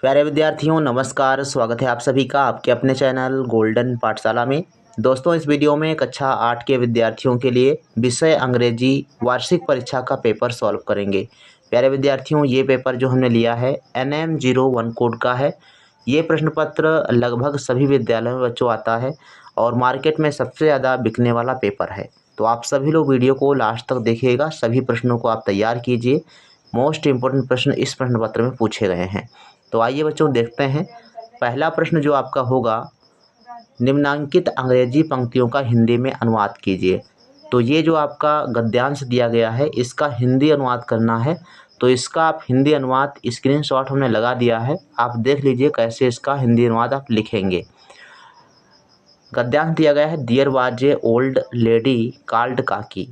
प्यारे विद्यार्थियों नमस्कार। स्वागत है आप सभी का आपके अपने चैनल गोल्डन पाठशाला में। दोस्तों इस वीडियो में कक्षा 8 के विद्यार्थियों के लिए विषय अंग्रेजी वार्षिक परीक्षा का पेपर सॉल्व करेंगे। प्यारे विद्यार्थियों ये पेपर जो हमने लिया है NM01 कोड का है। ये प्रश्न पत्र लगभग सभी विद्यालयों में बच्चों आता है और मार्केट में सबसे ज़्यादा बिकने वाला पेपर है। तो आप सभी लोग वीडियो को लास्ट तक देखिएगा, सभी प्रश्नों को आप तैयार कीजिए। मोस्ट इम्पोर्टेंट प्रश्न इस प्रश्न पत्र में पूछे गए हैं। तो आइए बच्चों देखते हैं। पहला प्रश्न जो आपका होगा, निम्नांकित अंग्रेजी पंक्तियों का हिंदी में अनुवाद कीजिए। तो ये जो आपका गद्यांश दिया गया है इसका हिंदी अनुवाद करना है। तो इसका आप हिंदी अनुवाद स्क्रीनशॉट हमने लगा दिया है, आप देख लीजिए कैसे इसका हिंदी अनुवाद आप लिखेंगे। गद्यांश दिया गया है, there was a old lady called Kaki,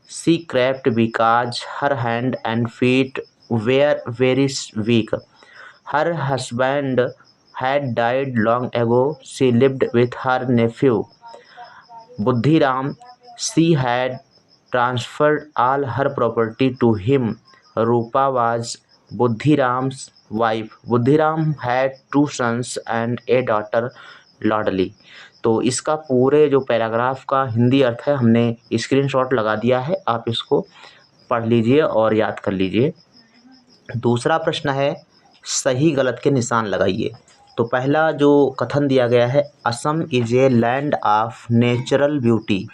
she crept because her hand and feet were very weak, her husband had died long ago. She lived with her nephew Buddhiram. She had transferred all her property to him. Rupa was Buddhiram's wife. Buddhiram had 2 sons and a daughter Ladli. तो इसका पूरे जो paragraph का हिंदी अर्थ है हमने screenshot लगा दिया है, आप इसको पढ़ लीजिए और याद कर लीजिए। दूसरा प्रश्न है, सही गलत के निशान लगाइए। तो पहला जो कथन दिया गया है, Assam is a land of natural beauty.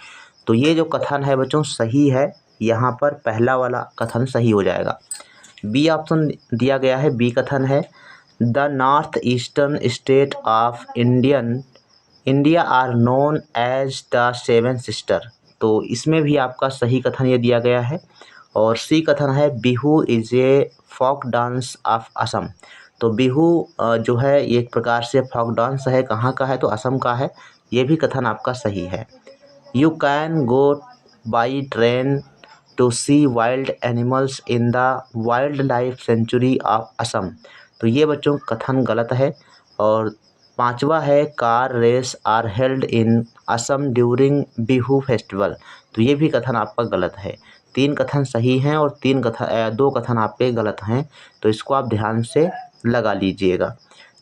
तो ये जो कथन है बच्चों सही है, यहाँ पर पहला वाला कथन सही हो जाएगा। बी ऑप्शन दिया गया है, बी कथन है, the north eastern state of India are known as the seven sister. तो इसमें भी आपका सही कथन ये दिया गया है। और सी कथन है, Bihu is a folk dance of Assam. तो बिहू जो है ये एक प्रकार से फोक डांस है, कहाँ का है तो असम का है। ये भी कथन आपका सही है। You can go by train to see wild animals in the wild life sanctuary of Assam. तो ये बच्चों कथन गलत है। और पांचवा है, car race are held in Assam during Bihu festival. तो ये भी कथन आपका गलत है। 3 कथन सही हैं और 2 कथन आपके गलत हैं, तो इसको आप ध्यान से लगा लीजिएगा।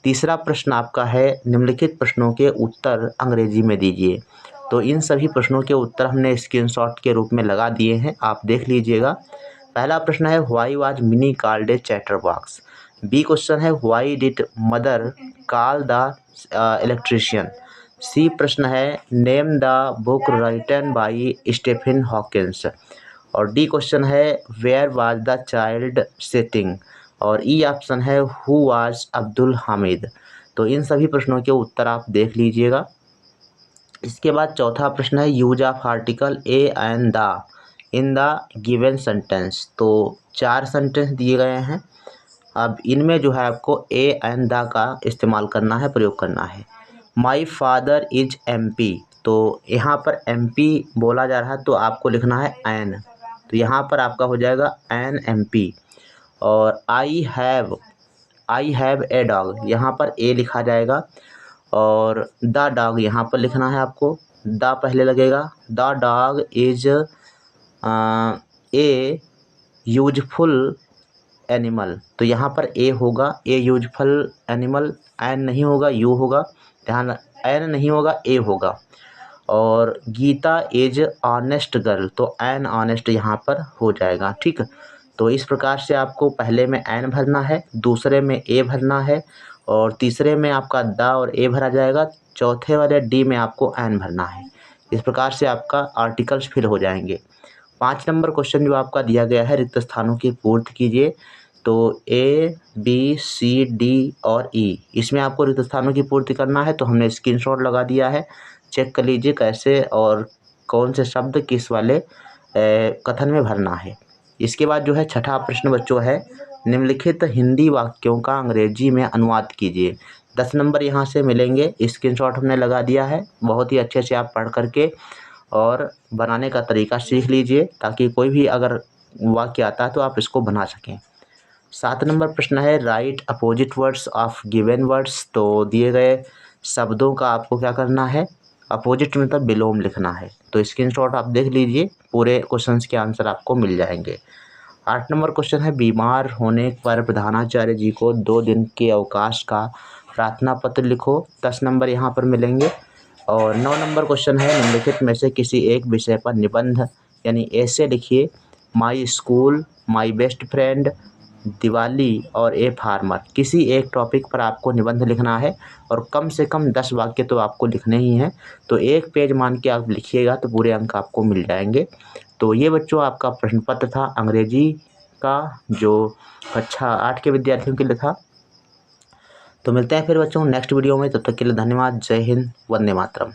तीसरा प्रश्न आपका है, निम्नलिखित प्रश्नों के उत्तर अंग्रेजी में दीजिए। तो इन सभी प्रश्नों के उत्तर हमने स्क्रीनशॉट के रूप में लगा दिए हैं, आप देख लीजिएगा। पहला प्रश्न है, why was Mini called a chatter box. B question है, why did mother call the electrician. C प्रश्न है, name the book written by Stephen Hawkins. और डी क्वेश्चन है, where was the child sitting. और ई ऑप्शन है, who was Abdul Hamid. तो इन सभी प्रश्नों के उत्तर आप देख लीजिएगा। इसके बाद चौथा प्रश्न है, use of article A and the in the given sentence. तो 4 सेंटेंस दिए गए हैं, अब इनमें जो है आपको ए एंड द का इस्तेमाल करना है, प्रयोग करना है। My father is MP। तो यहाँ पर MP बोला जा रहा है तो आपको लिखना है एन। तो यहाँ पर आपका हो जाएगा एन MP। और आई हैव ए डॉग, यहाँ पर ए लिखा जाएगा। और द डॉग यहाँ पर लिखना है आपको, द पहले लगेगा। The dog is a useful animal. तो यहाँ पर ए होगा, ए यूजफुल एनिमल, एन नहीं होगा यू होगा, ध्यान, एन नहीं होगा ए होगा। और गीता इज ऑनेस्ट गर्ल, तो एन ऑनेस्ट यहाँ पर हो जाएगा। ठीक, तो इस प्रकार से आपको पहले में एन भरना है, दूसरे में ए भरना है, और तीसरे में आपका द और ए भरा जाएगा, चौथे वाले डी में आपको एन भरना है। इस प्रकार से आपका आर्टिकल्स फिल हो जाएंगे। 5 नंबर क्वेश्चन जो आपका दिया गया है, रिक्त स्थानों की पूर्ति कीजिए। तो ए बी सी डी और ई, इसमें आपको रिक्त स्थानों की पूर्ति करना है। तो हमने स्क्रीनशॉट लगा दिया है, चेक कर लीजिए कैसे और कौन से शब्द किस वाले कथन में भरना है। इसके बाद जो है छठा प्रश्न बच्चों है, निम्नलिखित हिंदी वाक्यों का अंग्रेजी में अनुवाद कीजिए। 10 नंबर यहाँ से मिलेंगे, स्क्रीनशॉट हमने लगा दिया है। बहुत ही अच्छे से आप पढ़ करके और बनाने का तरीका सीख लीजिए, ताकि कोई भी अगर वाक्य आता है तो आप इसको बना सकें। 7 नंबर प्रश्न है, right opposite words of given words. तो दिए गए शब्दों का आपको क्या करना है, अपोजिट मतलब विलोम लिखना है। तो स्क्रीनशॉट आप देख लीजिए, पूरे क्वेश्चंस के आंसर आपको मिल जाएंगे। 8 नंबर क्वेश्चन है, बीमार होने पर प्रधानाचार्य जी को 2 दिन के अवकाश का प्रार्थना पत्र लिखो। 10 नंबर यहाँ पर मिलेंगे। और 9 नंबर क्वेश्चन है, निम्नलिखित में से किसी एक विषय पर निबंध यानी ऐसे लिखिए। My school, my best friend, Diwali और ए फार्मर। किसी एक टॉपिक पर आपको निबंध लिखना है और कम से कम 10 वाक्य तो आपको लिखने ही हैं। तो 1 पेज मान के आप लिखिएगा तो पूरे अंक आपको मिल जाएंगे। तो ये बच्चों आपका प्रश्न पत्र था अंग्रेजी का, जो कक्षा 8 के विद्यार्थियों के लिए था। तो मिलते हैं फिर बच्चों नेक्स्ट वीडियो में, तब तक के लिए धन्यवाद। जय हिंद, वंदे मातरम।